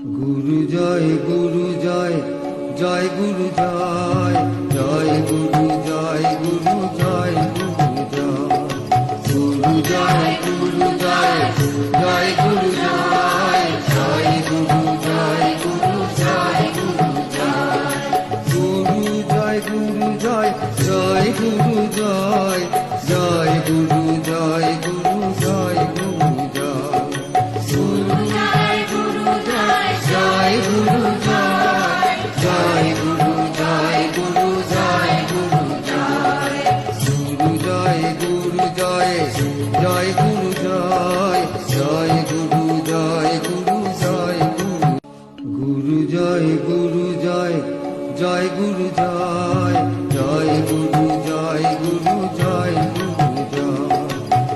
গুরু জয় জয় গুরু জয় জয় গুরু জয় গুরু জয় গুরু জয় গুরু জয় জয় গুরু জয় জয় গুরু জয় গুরু জয় গুরু জয় গুরু জয় জয় গুরু জয় জয় গুরু জয় গুরু জয় গুরু জয় গুরু জয় জয় গুরু জয় গুরু জয় গুরু জয় গুরু জয় জয় গুরু জয় জয় গুরু জয় গুরু জয় গুরু জয় জয় গুরু জয় জয় গুরু জয় গুরু জয়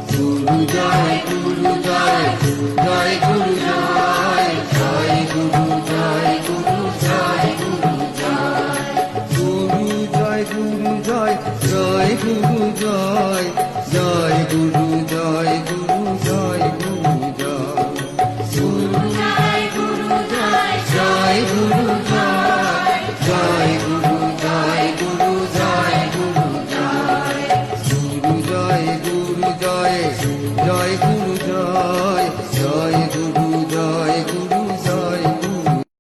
গুরু জয় গুরু জয় জয় গুরু জয় জয় গুরু জয় গুরু জয় গুরু জয় গুরু জয় জয় গুরু জয়